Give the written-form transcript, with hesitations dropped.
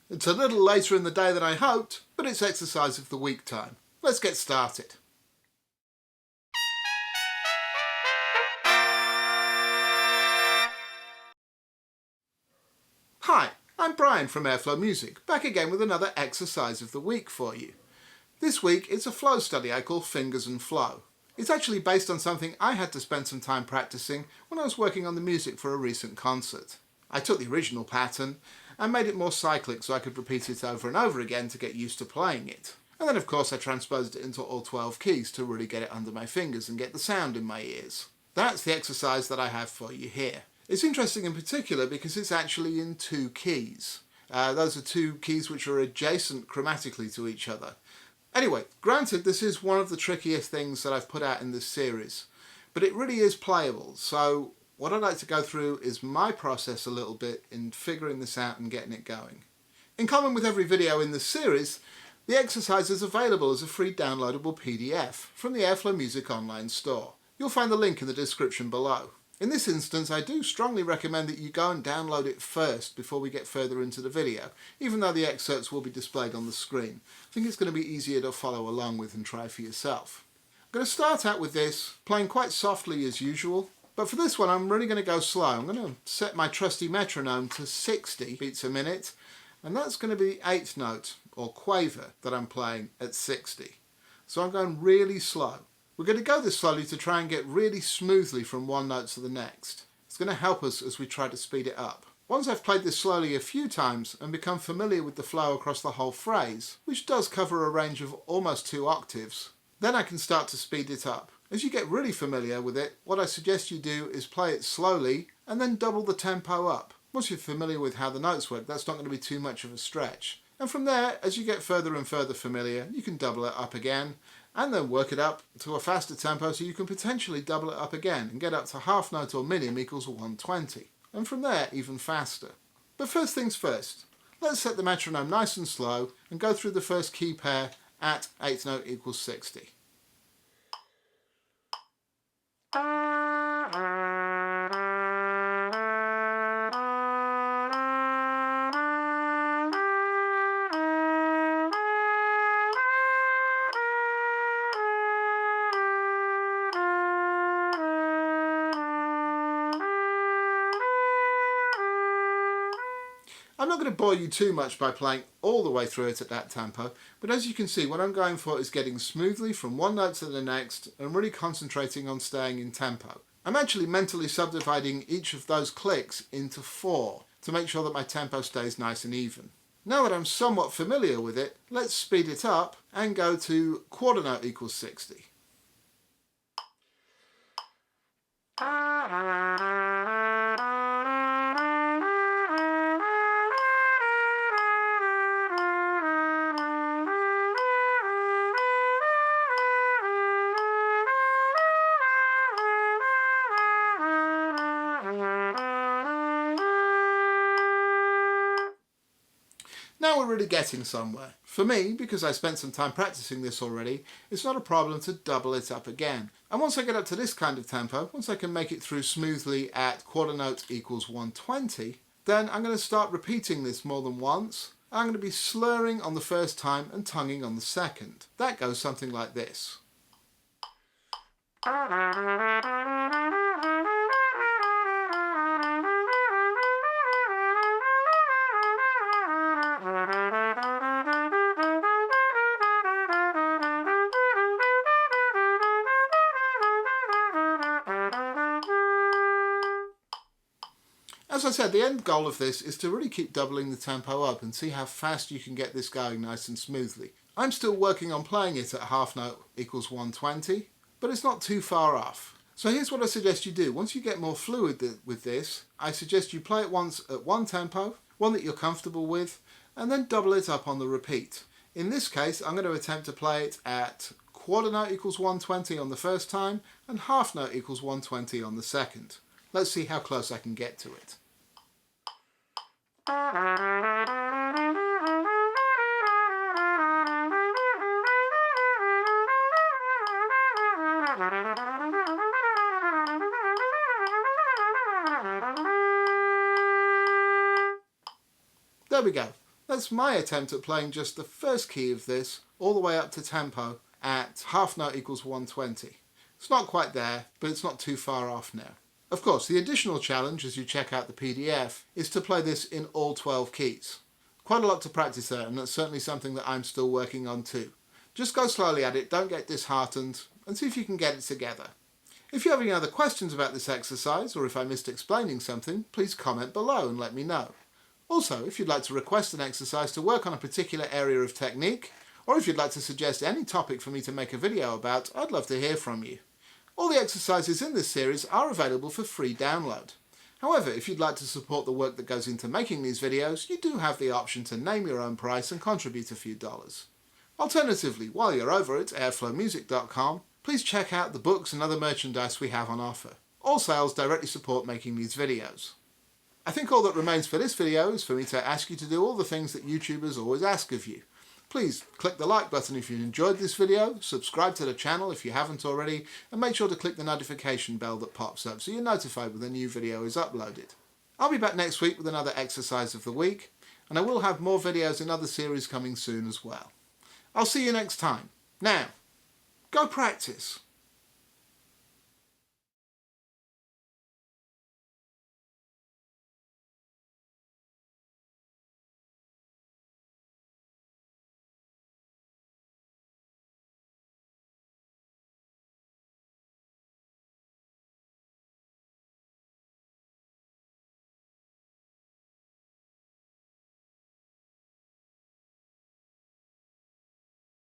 It's a little later in the day than I hoped, but it's exercise of the week time. Let's get started. Hi, I'm Brian from Airflow Music, back again with another exercise of the week for you. This week it's a flow study I call Fingers and Flow. It's actually based on something I had to spend some time practicing when I was working on the music for a recent concert. I took the original pattern and made it more cyclic so I could repeat it over and over again to get used to playing it. And then of course I transposed it into all 12 keys to really get it under my fingers and get the sound in my ears. That's the exercise that I have for you here. It's interesting in particular because it's actually in 2 keys. Those are 2 keys which are adjacent chromatically to each other. Anyway, granted this is one of the trickiest things that I've put out in this series, but it really is playable, so what I'd like to go through is my process a little bit in figuring this out and getting it going. In common with every video in this series, the exercise is available as a free downloadable PDF from the Airflow Music online store. You'll find the link in the description below. In this instance, I do strongly recommend that you go and download it first before we get further into the video, even though the excerpts will be displayed on the screen. I think it's going to be easier to follow along with and try for yourself. I'm going to start out with this, playing quite softly as usual. But for this one, I'm really going to go slow. I'm going to set my trusty metronome to 60 beats a minute, and that's going to be 8th note, or quaver, that I'm playing at 60. So I'm going really slow. We're going to go this slowly to try and get really smoothly from one note to the next. It's going to help us as we try to speed it up. Once I've played this slowly a few times and become familiar with the flow across the whole phrase, which does cover a range of almost 2 octaves, then I can start to speed it up. As you get really familiar with it, what I suggest you do is play it slowly and then double the tempo up. Once you're familiar with how the notes work, that's not going to be too much of a stretch. And from there, as you get further and further familiar, you can double it up again and then work it up to a faster tempo so you can potentially double it up again and get up to half note or minim equals 120. And from there, even faster. But first things first, let's set the metronome nice and slow and go through the first key pair at 8th note equals 60. I'm not going to bore you too much by playing all the way through it at that tempo, but as you can see, what I'm going for is getting smoothly from one note to the next and really concentrating on staying in tempo. I'm actually mentally subdividing each of those clicks into 4 to make sure that my tempo stays nice and even. Now that I'm somewhat familiar with it, let's speed it up and go to quarter note equals 60. Now we're really getting somewhere. For me, because I spent some time practicing this already, it's not a problem to double it up again. And once I get up to this kind of tempo, once I can make it through smoothly at quarter note equals 120, then I'm going to start repeating this more than once. I'm going to be slurring on the first time and tonguing on the second. That goes something like this. As I said, the end goal of this is to really keep doubling the tempo up and see how fast you can get this going nice and smoothly. I'm still working on playing it at half note equals 120, but it's not too far off. So here's what I suggest you do. Once you get more fluid with this, I suggest you play it once at one tempo, one that you're comfortable with, and then double it up on the repeat. In this case, I'm going to attempt to play it at quarter note equals 120 on the first time and half note equals 120 on the second. Let's see how close I can get to it. There we go. That's my attempt at playing just the first key of this all the way up to tempo at half note equals 120. It's not quite there, but it's not too far off now. Of course, the additional challenge as you check out the PDF is to play this in all 12 keys. Quite a lot to practice there, and that's certainly something that I'm still working on too. Just go slowly at it, don't get disheartened, and see if you can get it together. If you have any other questions about this exercise, or if I missed explaining something, please comment below and let me know. Also, if you'd like to request an exercise to work on a particular area of technique, or if you'd like to suggest any topic for me to make a video about, I'd love to hear from you. All the exercises in this series are available for free download. However, if you'd like to support the work that goes into making these videos, you do have the option to name your own price and contribute a few dollars. Alternatively, while you're over at airflowmusic.com, please check out the books and other merchandise we have on offer. All sales directly support making these videos. I think all that remains for this video is for me to ask you to do all the things that YouTubers always ask of you. Please click the like button if you enjoyed this video, subscribe to the channel if you haven't already, and make sure to click the notification bell that pops up so you're notified when a new video is uploaded. I'll be back next week with another exercise of the week, and I will have more videos in other series coming soon as well. I'll see you next time. Now, go practice.